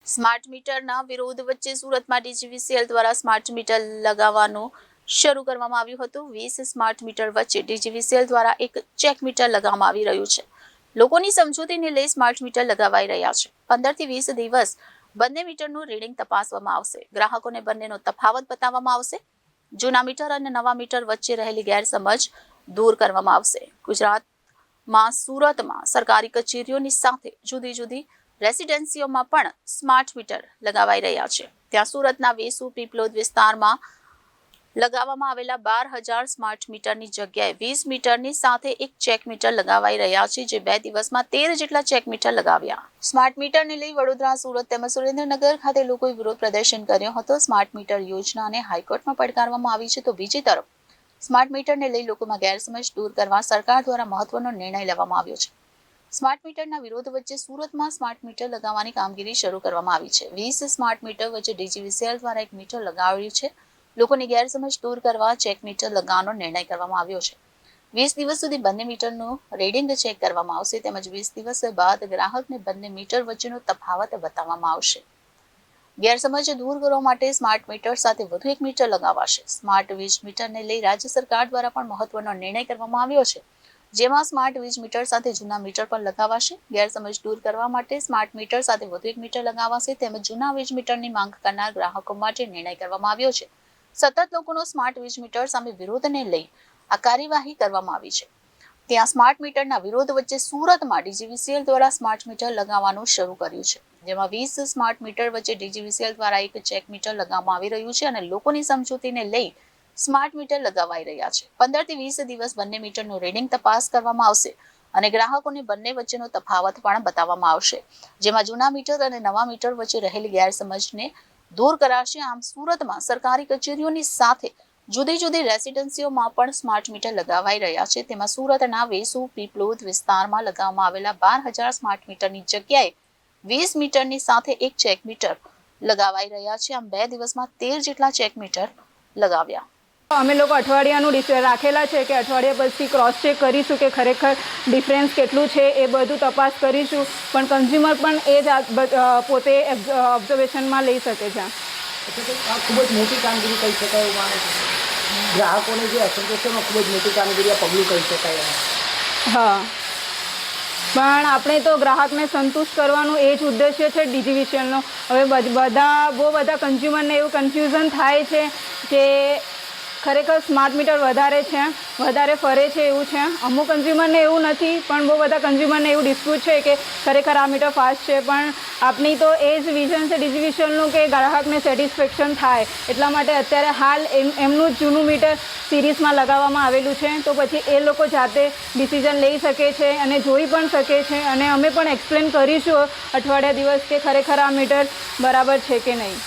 Smart મીટરના વિરોધ વચ્ચે સુરતમાં ડીજીવીસીએલ દ્વારા સ્માર્ટ મીટર લગાવવાનું શરૂ કરવામાં આવ્યું હતું। 20 સ્માર્ટ મીટર વચ્ચે ડીજીવીસીએલ દ્વારા એક ચેક મીટર લગાવવામાં આવી રહ્યું છે। લોકોની સમજૂતીને લઈ સ્માર્ટ મીટર લગાવાઈ રહ્યા છે। 15 થી 20 દિવસ બંને મીટરનું રીડિંગ તપાસવામાં આવશે। ગ્રાહકોને બંનેનો તફાવત બતાવવામાં આવશે। જૂના મીટર અને નવા મીટર વચ્ચે રહેલી ગેરસમજ દૂર કરવામાં આવશે। ગુજરાતમાં સુરતમાં સરકારી કચેરીઓની સાથે જુદી જુદી રેસિડેન્સીઓમાં પણ સ્માર્ટ મીટર લગાવાઈ રહ્યા છે। ત્યાં સુરતના વેસુ પીપલોદ વિસ્તારમાં લગાવવામાં આવેલા 12,000 સ્માર્ટ મીટરની જગ્યાએ 20 મીટરની સાથે એક ચેક મીટર લગાવાઈ રહ્યા છે, જે 2 દિવસમાં 13 જેટલા ચેક મીટર લગાવ્યા। સ્માર્ટ મીટરને લઈ વડોદરા, સુરત તેમજ સુરેન્દ્રનગર ખાતે લોકોએ વિરોધ પ્રદર્શન કર્યો હતો। સ્માર્ટ મીટર યોજનાને હાઈકોર્ટમાં પડકારવામાં આવી છે, તો બીજી તરફ સ્માર્ટ મીટરને લઈ લોકોમાં ગેરસમજ દૂર કરવા સરકાર દ્વારા મહત્વનો નિર્ણય લેવામાં આવ્યો છે। સ્માર્ટ મીટરના વિરોધ વચ્ચે સુરતમાં સ્માર્ટ મીટર લગાવવાની કામગીરી શરૂ કરવામાં આવી છે। 20 સ્માર્ટ મીટર વચ્ચે ડીજીવીસીએલ દ્વારા એક મીટર લગાવ્યું છે। લોકોની ગેરસમજ દૂર કરવા ચેક મીટર લગાવવાનો નિર્ણય કરવામાં આવ્યો છે। 20 દિવસ સુધી બંને મીટરનું રીડિંગ ચેક કરવામાં આવશે, તેમજ 20 દિવસ બાદ ગ્રાહકને બંને મીટર વચ્ચેનો તફાવત બતાવવામાં આવશે। ગેરસમજ દૂર કરવા માટે સ્માર્ટ મીટર સાથે વધુ એક મીટર લગાવાશે। સ્માર્ટ વીજ મીટરને લઈ રાજ્ય સરકાર દ્વારા પણ મહત્વનો નિર્ણય કરવામાં આવ્યો છે, જેમાં સ્માર્ટ વીજ મીટર સાથે જૂના મીટર પણ લગાવાશે। ગેરસમજ દૂર કરવા માટે સ્માર્ટ મીટર સાથે વધુ એક મીટર લગાવાશે, તેમજ જૂના વીજ મીટરની માંગ કરનાર ગ્રાહકો માટે નિર્ણય કરવામાં આવ્યો છે। સતત લોકોનો સ્માર્ટ વીજ મીટર સામે વિરોધને લઈ આ કાર્યવાહી કરવામાં આવી છે। ત્યાં સ્માર્ટ મીટરના વિરોધ વચ્ચે સુરતમાં ડીજીવીસીએલ દ્વારા સ્માર્ટ મીટર લગાવવાનું શરૂ કર્યું છે, જેમાં 20 સ્માર્ટ મીટર વચ્ચે ડીજીવીસીએલ દ્વારા એક ચેક મીટર લગાવવામાં આવી રહ્યું છે અને લોકોની સમજૂતીને લઈ સ્માર્ટ મીટર લગાવાઈ રહ્યા છે। 15 થી 20 દિવસ બંને મીટરનું રીડિંગ તપાસ કરવામાં આવશે અને ગ્રાહકોને બંને વચ્ચેનો તફાવત પણ બતાવવામાં આવશે, જેમાં જૂના મીટર અને નવા મીટર વચ્ચે રહેલી ગેરસમજને દૂર કરાશે। આમ સુરતમાં સરકારી કચેરીઓની સાથે જુદી જુદી રેસિડેન્સીઓમાં પણ સ્માર્ટ મીટર લગાવાઈ રહ્યા છે। તેમાં સુરતના વેસુ પીપલોદ વિસ્તારમાં લગાવવામાં આવેલા 12,000 સ્માર્ટ મીટરની જગ્યાએ 20 મીટરની સાથે એક ચેક મીટર લગાવાઈ રહ્યા છે। આમ 2 દિવસમાં 13 જેટલા ચેક મીટર લગાવ્યા। અમે લોકો અઠવાડિયાનું રાખેલા છે કે અઠવાડિયા પછી ક્રોસ ચેક કરીશું કે ખરેખર ડિફરન્સ કેટલું છે, એ બધું તપાસ કરીશું, પણ કન્ઝ્યુમર પણ એ જ પોતે ઓબ્ઝર્વેશનમાં લઈ શકે છે। આ ખૂબ જ મોટી કામગીરી કહી શકાય એવું માને છે। ગ્રાહકોને જે અસંતોષમાં ખૂબ જ મોટી કામગીરી આ પગલું કહી શકાય। હા, પણ આપણે તો ગ્રાહકને સંતુષ્ટ કરવાનું એ જ ઉદ્દેશ્ય છે ડીજીવીસીએલનો। હવે બહુ બધા કન્ઝ્યુમરને એવું કન્ફ્યુઝન થાય છે કે ખરેખર સ્માર્ટ મીટર વધારે ફરે છે એવું છે। અમુક કન્ઝ્યુમરને એવું નથી, પણ બહુ બધા કન્ઝ્યુમરને એવું ડિસ્પ્યુટ છે કે ખરેખર આ મીટર ફાસ્ટ છે। પણ આપણી તો એ જ વિઝન છે ડીજીવીસીએલનું કે ગ્રાહકને સેટિસ્ફેક્શન થાય, એટલા માટે અત્યારે હાલ એમનું જ જૂનું મીટર સિરીઝમાં લગાવવામાં આવેલું છે, તો પછી એ લોકો જાતે ડિસિઝન લઈ શકે છે અને જોઈ પણ શકે છે, અને અમે પણ એક્સપ્લેન કરીશું અઠવાડિયા દિવસ કે ખરેખર આ મીટર બરાબર છે કે નહીં।